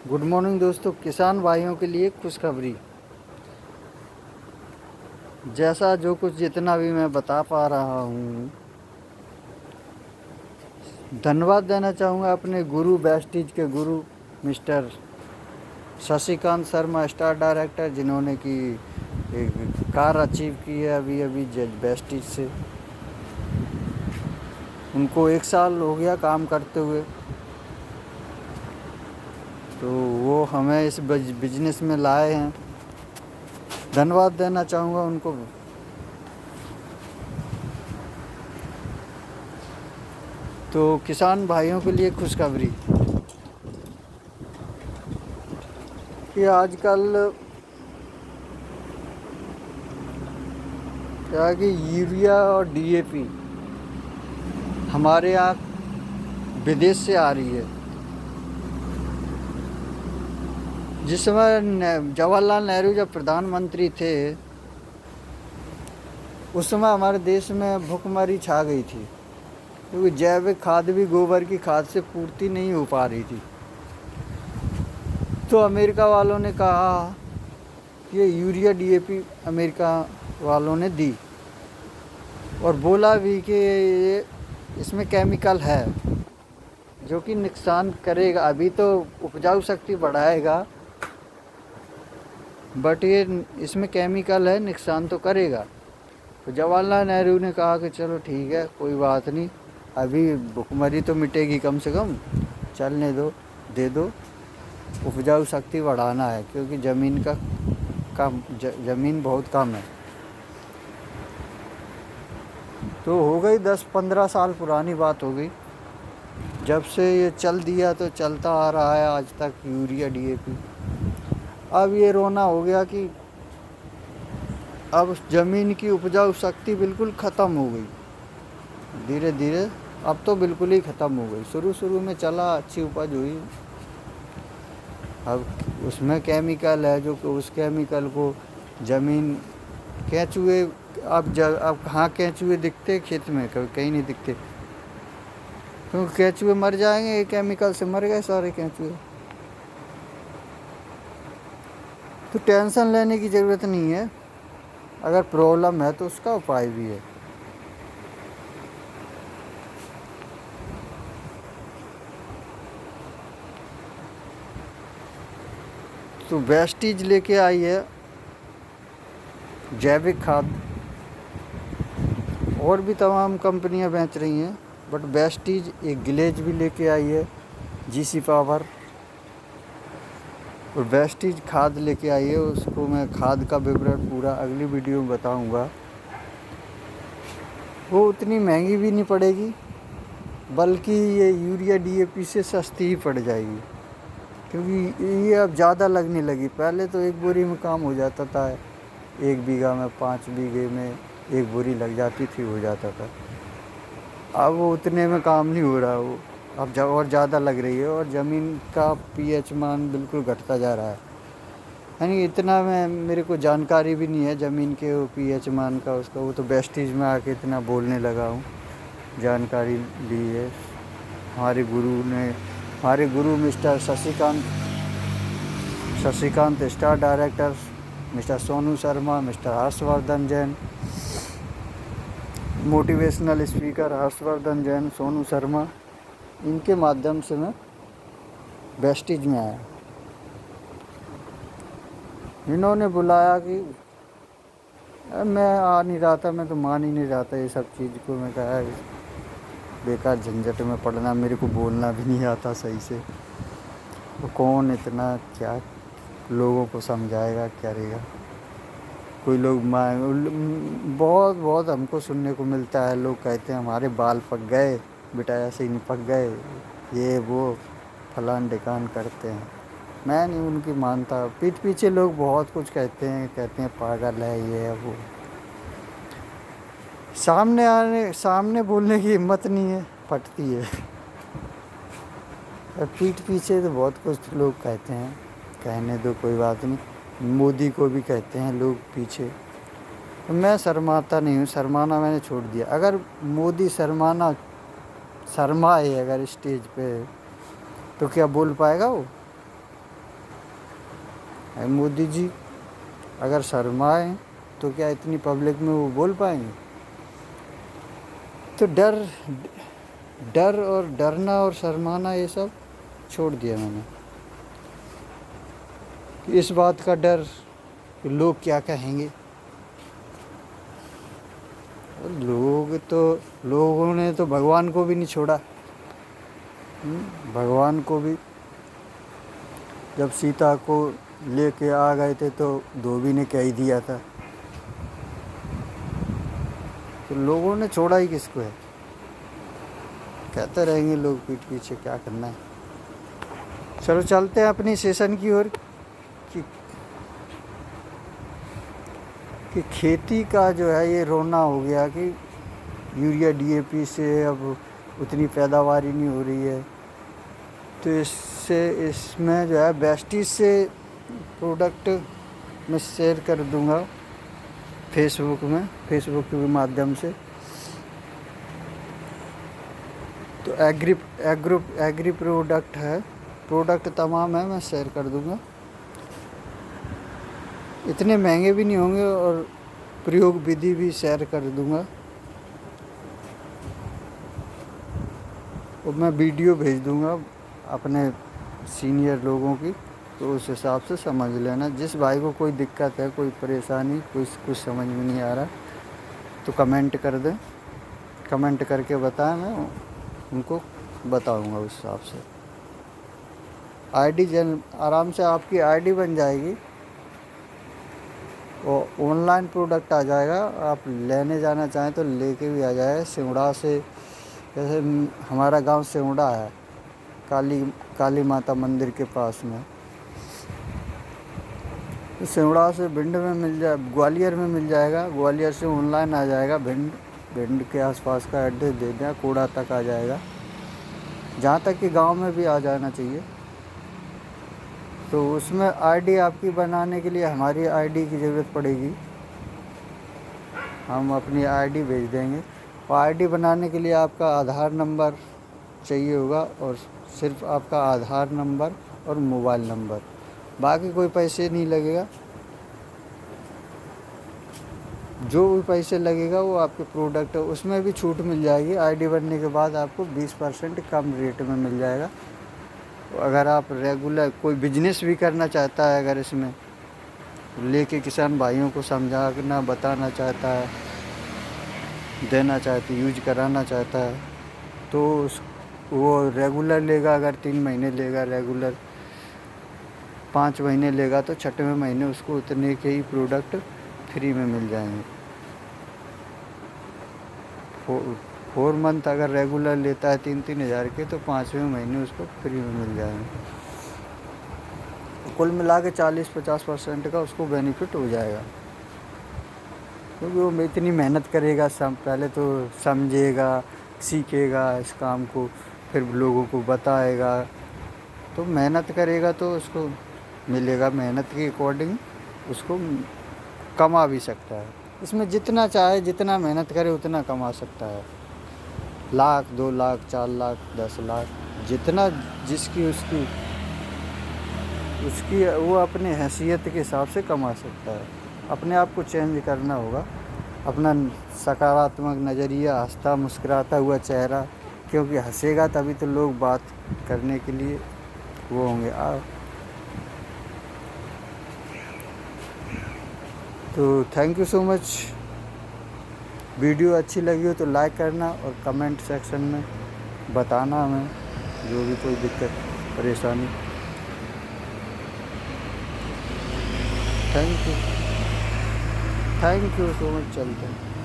Good morning दोस्तों। किसान भाइयों के लिए खुशखबरी। जैसा जो कुछ जितना भी मैं बता पा रहा हूँ, धन्यवाद देना चाहूँगा अपने गुरु वेस्टीज के गुरु mister Shashikant Sharma, star director, जिन्होंने की एक कार अचीव की है अभी अभी वेस्टीज से। उनको 1 साल हो गया काम करते हुए, तो वो हमें इस बिजनेस में लाए हैं। धन्यवाद देना चाहूँगा उनको। तो किसान भाइयों के लिए खुशखबरी कि आजकल क्या है कि यूरिया और डीएपी हमारे यहाँ विदेश से आ रही है। जिस समय जवाहरलाल नेहरू जब प्रधानमंत्री थे, उस समय हमारे देश में भुखमरी छा गई थी, क्योंकि जैविक खाद भी गोबर की खाद से पूर्ति नहीं हो पा रही थी। तो अमेरिका वालों ने कहा कि ये यूरिया डीएपी अमेरिका वालों ने दी, और बोला भी कि ये इसमें केमिकल है जो कि नुकसान करेगा। अभी तो उपजाऊ शक्ति बढ़ाएगा, बट ये इसमें केमिकल है, नुकसान तो करेगा। तो जवाहरलाल नेहरू ने कहा कि चलो ठीक है, कोई बात नहीं, अभी भुखमरी तो मिटेगी कम से कम, चलने दो, दे दो, उपजाऊ शक्ति बढ़ाना है, क्योंकि ज़मीन का कम ज़मीन बहुत कम है। तो हो गई 10-15 साल पुरानी बात हो गई जब से ये चल दिया, तो चलता आ रहा है आज तक यूरिया डीएपी। अब ये रोना हो गया कि अब ज़मीन की उपजाऊ शक्ति बिल्कुल ख़त्म हो गई, धीरे धीरे अब तो बिल्कुल ही ख़त्म हो गई। शुरू में चला, अच्छी उपज हुई, अब उसमें केमिकल है, जो कि उस केमिकल को ज़मीन केंचुए, अब कहाँ केंचुए दिखते खेत में? कहीं नहीं दिखते, क्योंकि केंचुए मर जाएंगे, केमिकल से मर गए सारे केंचुए। तो टेंशन लेने की ज़रूरत नहीं है, अगर प्रॉब्लम है तो उसका उपाय भी है। तो वेस्टीज लेके आई है जैविक खाद, और भी तमाम कंपनियां बेच रही हैं, बट वेस्टीज एक ग्लेज भी लेके आई है, जीसी पावर, और वेस्टीज खाद लेके आई है। उसको मैं खाद का विवरण पूरा अगली वीडियो में बताऊंगा। वो उतनी महंगी भी नहीं पड़ेगी, बल्कि ये यूरिया डीएपी से सस्ती ही पड़ जाएगी, क्योंकि ये अब ज़्यादा लगने लगी। पहले तो एक बोरी में काम हो जाता था, 1 बीघा में, 5 बीघे में 1 बोरी लग जाती थी, हो जाता था। अब वो उतने में काम नहीं हो रहा, वो अब और ज़्यादा लग रही है, और ज़मीन का पीएच मान बिल्कुल घटता जा रहा है। यानी इतना मेरे को जानकारी भी नहीं है ज़मीन के वो पीएच मान का उसका, वो तो वेस्टीज में आके इतना बोलने लगा हूँ, जानकारी ली है हमारे गुरु mister Shashikant, star director mister Sonu Sharma, mister Harshvardhan Jain, motivational speaker Harshvardhan Jain, Sonu Sharma, इनके माध्यम से मैं वेस्टीज में आया। इन्होंने बुलाया कि मैं आ नहीं रहा था, मैं तो मान ही नहीं रहा था ये सब चीज़ को। मैं कहा बेकार झंझट में पड़ना, मेरे को बोलना भी नहीं आता सही से, तो कौन इतना क्या लोगों को समझाएगा, क्या रहेगा। कोई लोग बहुत हमको सुनने को मिलता है, लोग कहते हैं हमारे बाल पक गए बेटा, ऐसे ही नहीं पक गए, ये वो फलान ढिकान करते हैं। मैं नहीं उनकी मानता, पीठ पीछे लोग बहुत कुछ कहते हैं पागल है, ये है वो। सामने बोलने की हिम्मत नहीं है, फटती है। पीठ पीछे तो बहुत कुछ लोग कहते हैं, कहने दो, कोई बात नहीं। मोदी को भी कहते हैं लोग पीछे, तो मैं शर्माता नहीं हूँ, शर्माना मैंने छोड़ दिया। अगर मोदी शर्माए अगर स्टेज पे, तो क्या बोल पाएगा वो? अरे मोदी जी अगर शर्माएं तो क्या इतनी पब्लिक में वो बोल पाएंगे? तो डर और डरना और शर्माना ये सब छोड़ दिया मैंने। इस बात का डर कि लोग क्या कहेंगे। लोगों ने तो भगवान को भी नहीं छोड़ा। भगवान को भी जब सीता को लेके आ गए थे तो धोबी ने कह ही दिया था। तो लोगों ने छोड़ा ही किसको है? कहते रहेंगे लोग पीठ पीछे, क्या करना है। चलो चलते हैं अपनी सेशन की ओर कि खेती का जो है ये रोना हो गया कि यूरिया DAP से अब उतनी पैदावार ही नहीं हो रही है। तो इसमें जो है वेस्टीज से प्रोडक्ट मैं शेयर कर दूंगा फेसबुक के माध्यम से। तो एग्री प्रोडक्ट तमाम है, मैं शेयर कर दूंगा। इतने महंगे भी नहीं होंगे और प्रयोग विधि भी शेयर कर दूंगा। और मैं वीडियो भेज दूंगा अपने सीनियर लोगों की, तो उस हिसाब से समझ लेना। जिस भाई को कोई दिक्कत है, कोई परेशानी, कुछ समझ में नहीं आ रहा तो कमेंट कर दें, कमेंट करके बताएं, मैं उनको बताऊंगा उस हिसाब से। आराम से आपकी ID बन जाएगी और ऑनलाइन प्रोडक्ट आ जाएगा। आप लेने जाना चाहें तो लेके भी आ जाएगा। सिमड़ा से, जैसे हमारा गांव सिमड़ा है, काली माता मंदिर के पास में। तो सिमड़ा से भिंड में मिल जाए, ग्वालियर में मिल जाएगा। ग्वालियर से ऑनलाइन आ जाएगा। भिंड के आसपास का एड्रेस दे दें, कोड़ा तक आ जाएगा। जहाँ तक कि गांव में भी आ जाना चाहिए। तो उसमें ID आपकी बनाने के लिए हमारी ID की ज़रूरत पड़ेगी। हम अपनी ID भेज देंगे और ID बनाने के लिए आपका आधार नंबर चाहिए होगा, और सिर्फ आपका आधार नंबर और मोबाइल नंबर। बाकी कोई पैसे नहीं लगेगा। जो भी पैसे लगेगा वो आपके प्रोडक्ट, उसमें भी छूट मिल जाएगी। ID बनने के बाद आपको 20% कम रेट में मिल जाएगा। अगर आप रेगुलर कोई बिजनेस भी करना चाहता है, अगर इसमें लेके किसान भाइयों को समझाना बताना चाहता है, देना चाहता है, यूज कराना चाहता है, तो वो रेगुलर लेगा। अगर 3 महीने लेगा रेगुलर, 5 महीने लेगा, तो 6वें महीने उसको उतने के ही प्रोडक्ट फ्री में मिल जाएंगे। 4 मंथ अगर रेगुलर लेता है 3-3 हज़ार के, तो 5वें महीने उसको फ्री में मिल जाएंगे। कुल मिला के 40-50% का उसको बेनिफिट हो जाएगा। क्योंकि वो इतनी मेहनत करेगा, पहले तो समझेगा, सीखेगा इस काम को, फिर लोगों को बताएगा। तो मेहनत करेगा तो उसको मिलेगा। मेहनत के अकॉर्डिंग उसको कमा भी सकता है। इसमें जितना चाहे, जितना मेहनत करे उतना कमा सकता है। 1 लाख, 2 लाख, 4 लाख, 10 लाख, जितना जिसकी उसकी वो अपने हैसियत के हिसाब से कमा सकता है। अपने आप को चेंज करना होगा, अपना सकारात्मक नज़रिया, हंसता मुस्कुराता हुआ चेहरा। क्योंकि हंसेगा तभी तो लोग बात करने के लिए वो होंगे। तो thank you so much. Video अच्छी लगी हो तो लाइक करना और कमेंट सेक्शन में बताना हमें जो भी कोई दिक्कत परेशानी। Thank you so much. चलते हैं।